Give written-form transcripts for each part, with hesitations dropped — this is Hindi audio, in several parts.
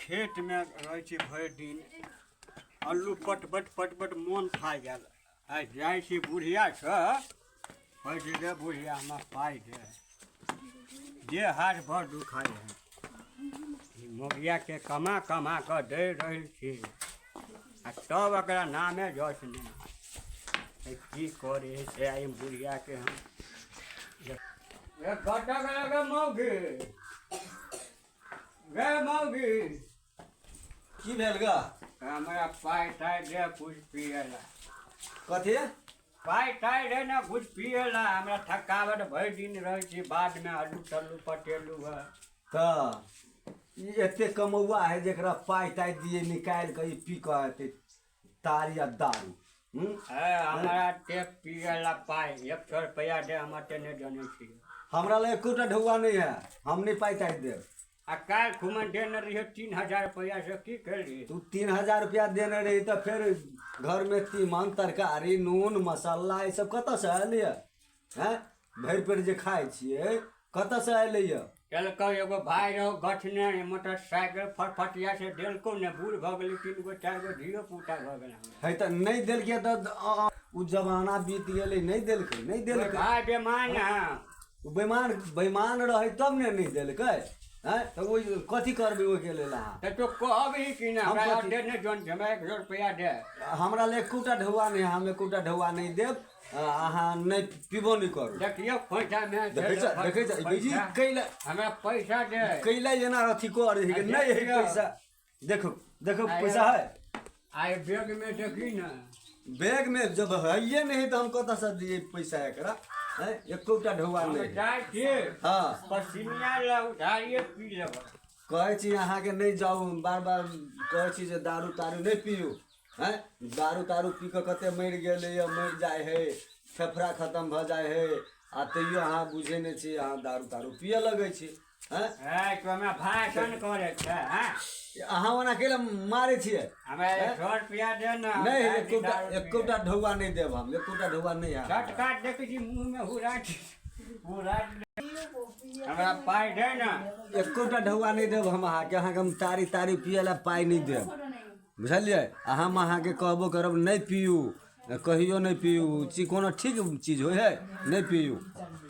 खेत में रहे छी भरि दिन अल्लू पटपट पटपट मन खा गेल आ जाइ छी बुढ़िया से कहै छी रे बुढ़िया हमरा पाइ दे जे हाथ भर दुखाइ है मोगिया के कमा कमा कऽ दे रहल छी आ तब एकरा नामे जस नहीं की करे से आई बुढ़िया के हम घटक लगे मौगी गे मौगी की भेल गा हमरा पाइ ताइ दे कुछ पियला कथी पाइ ताइ दे ने कुछ पियला हमरा थकावट भरि दिन रहै छी बाद में आलू तल्लू पटेलू है तऽ ई एते कमौआ है जेकरा पाइ ताइ दिए निकालि कऽ ई पी कऽ एते तारी आ दारू हमरा टेप पियला पाइ 100 रुपया दे हम एते नहि जानै छी हमरा लग एकोटा ढौआ नहीं है हम नहीं पाइ ताइ देब आ काल्हि खुमन देने रहिए 3000 रुपया से की करी तू 3000 रुपया देने रही तो फिर घर में तीमन तरकारी नून मसाला ये सब कतऽ से अयलै हैं भरि पेट जे खाइ छियै कतऽ से अयलै चलको एगो भाई रहो गठने मोटरसाइकिल फटफटिया से देलको ने बूढ़ भऽ गेली 3 गो 4 गो धियो पुता भऽ गेल है तऽ नहीं देलकै तऽ उ जमाना बीत गेलै नहीं देलकै भाई बेमान बेमान रहे तब ने नहीं देलकै हैं तो वो कथी करबे ओइ के लेल अहाँ तो कहबी कि ना हमरा दे ने जोन हमरा 100 रुपया दे हमरा ले एकोटा ढौआ नहीं हम एकोटा ढौआ नहीं देब अहाँ नहीं पीबो नहीं करू देखियो खोइछा में देखै छ बेजी कैला हमरा पैसा दे कैला जेना अथी कर है नहीं है पैसा देखो पैसा है आइ बैग में देखी ना बैग में जब है ये नहीं तो हम कतऽ से दिए पैसा एकरा है एकोटा ढौआ नहीं जाय छी हां पसीनिया ला उधारिए पी लेब कहै छी अहाँ के नहीं जाऊ बार बार कहै छी जे दारू तारू नहीं पियू हैं दारू तारू पी के कते मर गेलै या मर जाय है फेफड़ा खत्म भ जाय है आ तैयो अहाँ बुझे नहीं छी अहाँ दारू तारू पिए लगै छी हैं तो हमरा भाषण करे छै हैं अहाँ ओना केला मारे छियै हमरा 100 रुपया दे ना नहीं एकोटा ढौआ नहीं देब हम एकोटा ढौआ नहीं है झटकाट देखै छी मुंह में हुराट हमरा पाइ दे ना एकोटा ढौआ नहीं देब हम अहाँ के हम तारी पियला पाइ नहीं देब बुझलिए हम अहाँ के कहबो करब नहीं पियू कहियो नहीं पियू कोनो ठीक चीज होय है नहीं पियू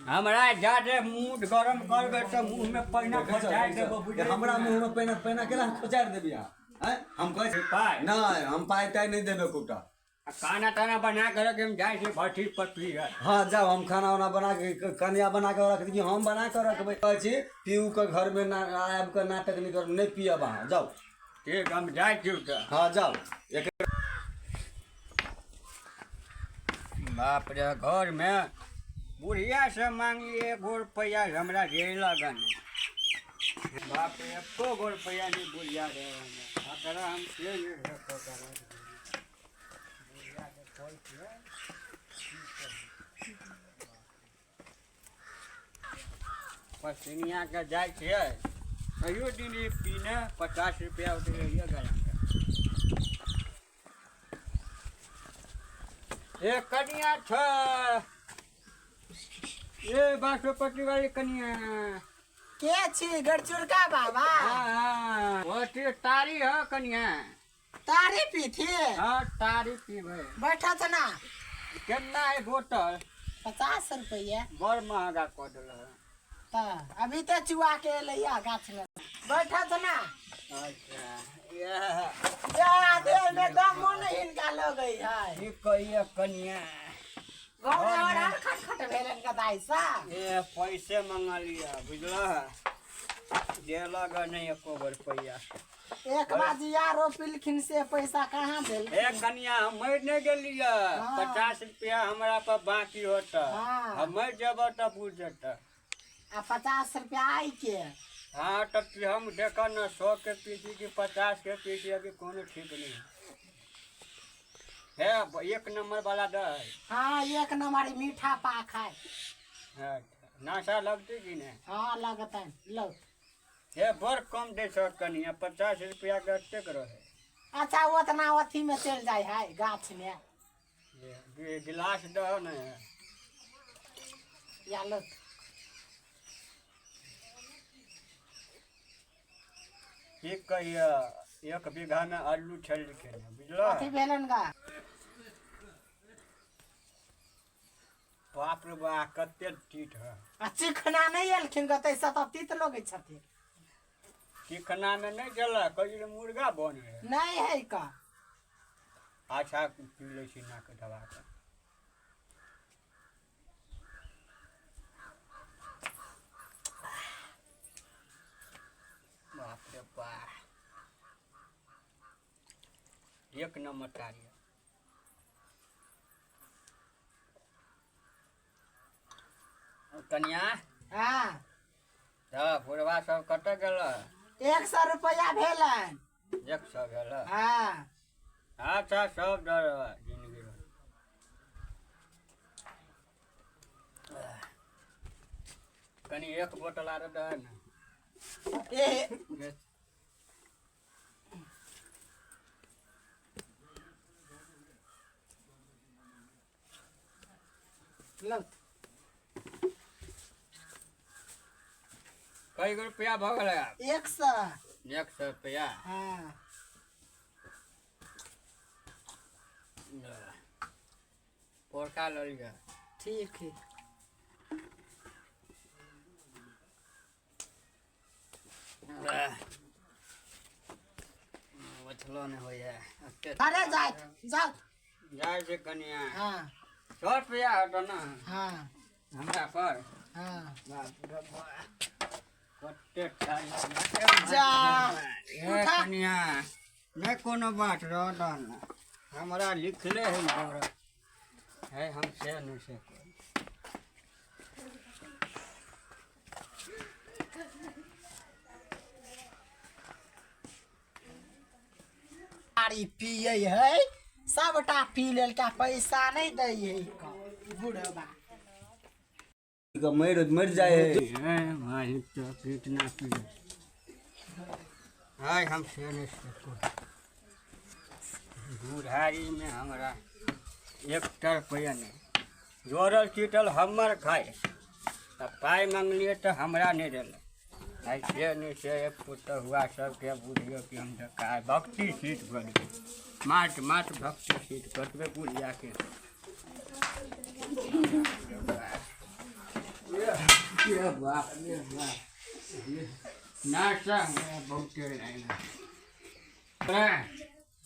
हमरा जादे मूड गरम करबे त मुंह में पैना खोचाइ देबो बुझे हमरा मुंह में पैना केला खोचाइ देबी हैं हम कहै छी पाइ नहीं हम पाइ ताइ नहीं देबे कोटा खाना ताना बना के रख हम जाय छी भट्ठी पर पी हाँ जाओ हम खाना वाना बना के कन्या बना के रख दी हम बना के रखबै कहै छी पीऊ के घर में ना आब के नाटक नहीं कर नहीं पियब अहाँ जाओ ठीक हम जाय छी त हाँ जाओ बाप रे घर में बुढ़िया से मांगिए 1 रुपया हमरा दे लगन बाप रे 1 रुपया नहीं बुढ़िया दे हमरा हम से बुढ़िया के कोई पसीनिया के जाय छियै कहियो दिन पीने 50 रुपया उठे गला ए कनिया छ ए बासोपट्टी वाली कनिया के छी गड़चुरका बाबा हां ओते तारी ह कनिया तारी पीथी हां तारी पीबे बैठा था ना कितना है बोतल 50 रुपया बड़ महंगा कर देल ता अभी तो चुआ के लैया गाछ में बैठा था ना अच्छा ये जा दे में दम नहीं इनका लगई है ई कहिए कनिया घर और खटखट भेलन का दाईसा ये पैसे मंगा लिया बुझला जे लगा नहीं 1 रुपया एक बाजी यारो पिलखिन से पैसा कहाँ देल ए कनिया हम मर नहीं गेलिए 50 रुपया हमरा पर बाकी होता हम मर जब त पूछ जता आ 50 रुपया आई के हाँ तो हम देखा न 100 के पीछे की 50 के पीछे अभी कोनो ठीक नहीं है 1 नंबर वाला दे हाँ 1 नंबर मीठा पाक है नाशा लगती कि नहीं हाँ लगता है लो हे बड़ कम दे कनिया 50 रुपया के अट्टे करो है अच्छा उतना अथी में चल जाए है गाछ में ये गिलास दो न या लो की कहिए 1 बीघा में आलू छल के बुझलो कथी भेलन गा बाप रे बा कते तीत है आ चिखना नहीं एलखिन गतै सब तीत लोगे छथिन चिकना में नहीं चला कहीं मुर्गा बन है नहीं है का अच्छा पी ले छी ना के दवा के बाप रे बा 1 नंबर तारी कन्या हाँ बुढ़वा सब कत गेल 100 रुपया भेलन 100 भेल हाँ अच्छा सब डर जिंदगी में कनी 1 बोतल आर दे ना ए लो कई रुपया भ गेल 100 100 रुपया हाँ पोरका ल लिया ठीक है मछलो नहीं हो जाए अरे जाओ जाओ जाए से कनिया हाँ 100 रुपया हटो ना हाँ हमरा पर हाँ बाप रे बा कते टाइम जा ए कनिया नहीं कोनो बात रहन हमरा लिखले है घर है हम से नहीं से पानी पिए है सबटा पी लेल का पैसा नहीं दे है बुढ़वा मर जाए है भाई तो कितना पी हाय हम से नहीं से बुढ़ारी में हमरा 1 रुपया नहीं जोड़ल चीटल हमर खाए तब पाई मांगलिए तो हमरा नहीं दिल ऐसे नहीं से पुत्र हुआ सबके बुझियो कि हम का भक्ति सीट बन माट माट भक्ति सीट कटबे बुढ़िया के ये बाप रे बाप नाशा है बहुते लाइन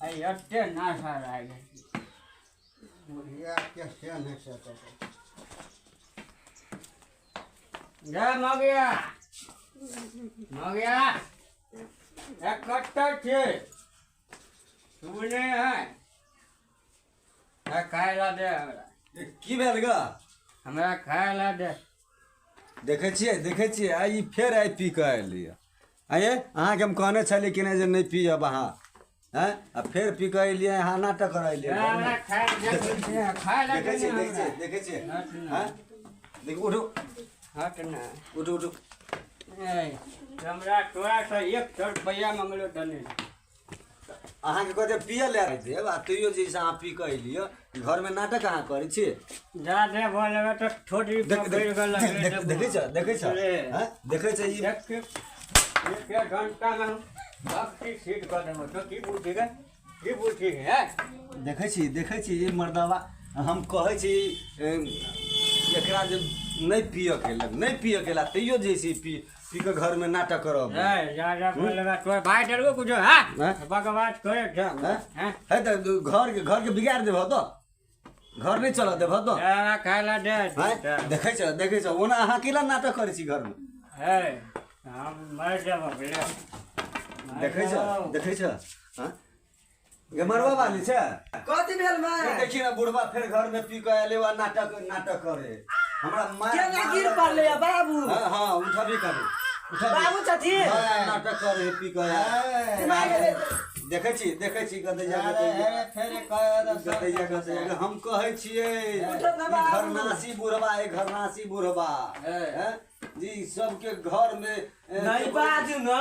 आई अट्टे नाशा लाइन बुढ़िया के से नहीं सकते जा मगिया मगिया एक कट्टा छे सुने है खाए ला दे हमरा की भेल ग हमरा खाए ला दे देखे छियै आई फेर आई पी के एलियै आइए अहाँके हम कहने छलियै कि नहीं जे नहीं पियब अहाँ हैं आ फिर पी के एलियै अहाँ नाटक करैलियै हमरा खाए ला देखे छियै हैं देख उठो हट ना उठो हमरा तोरा से 100 रुपया मंगलो दने अहाँके कहते पिय ले देब आ तैयो जे अहाँ पी के एलियै घर में नाटक अहाँ करै छी जा दे बोलबे तो थोड़ी पकड़ गेल देखे छ हैं देखे छ ई एक घंटा में भक्ति सीट कर देबो तो की बुझेगा की बुझी है देखे छी ई मर्दवा हम कहै छी एकरा जे नहीं पिय के ला तैयो जे छै पी के घर में नाटक करब जा बोलबे तो भाई डरगो कुछो हां हैं? बकवास करे छ हैं है त घर के बिगाड़ देबो तो घर नहीं चल देबो तो जा खाला दे हैं देखे छ ओना अहाँ केला नाटक करै छी घर में है हम मर जाबो बोले देखे छ हां ये मरवा वाली छै कथी भेल मैं देखी ना बुढ़वा फिर घर में पी के आले वा नाटक करे हमरा केना गिर पड़ले बाबू हां उठबी करे बाबू छथि नाटक करे पी के देखे छी गदैया हम कहै छियै घरनासी बुढ़वा है हैं जी सबके घर में नहीं बाजू ना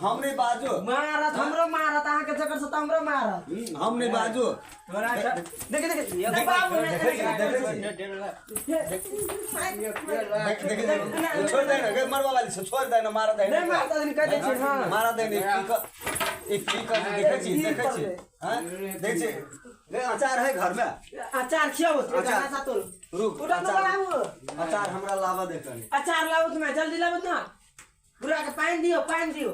हम नहीं बाजो मारत हमरो मारत अहाँ के चक्कर से त हमरो मारत हम नहीं बाजो तोरा देख देख बाबू छोड़ दे ना मरवा वाली से छोड़ दे ना मारा दे नहीं मारत दिन कह दे छी हां मारा दे एक पी कर देखे छी हां देख छी ले अचार है घर में अचार खियाओ अचार सातो रुक उठा ना बाबू अचार हमरा लावा दे कनी अचार लाओ तुम जल्दी लाओ ना पूरा के पानी दियो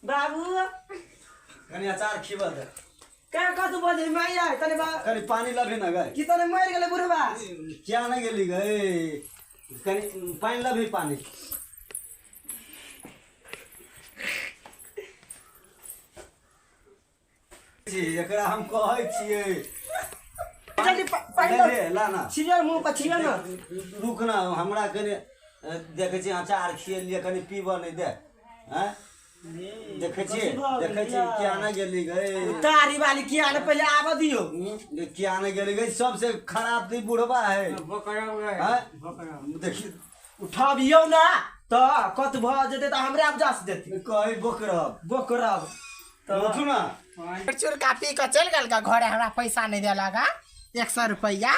बाबू कनी अचार खिबा दे का तू बोल माया तने बा कनी पानी लबे ना गए कि तने मर गेले बुढ़वा क्या नहीं गेली गए कनी पानी लबे पानी जी एकरा हम कहै छियै जल्दी पानी ले लाना छिया मुंह पर छिया ना रुक ना हमरा कने देखे छी अचार खिए लिए कनी पीबो नहीं दे हैं देखे छी क्या ना गेली गए तारी वाली किया ने पहले आवा दियो क्या ना गेली गए सबसे खराब ती बुढ़वा है बकरा हैं बकरा देखी उठाबियो ना त कत भ जेते त हमरे आप जास देती कहि बोकरब बोकरब तो उठू ना चुर का पी के चल गल का घरे हमरा पैसा नहीं दे लगा 100 रुपया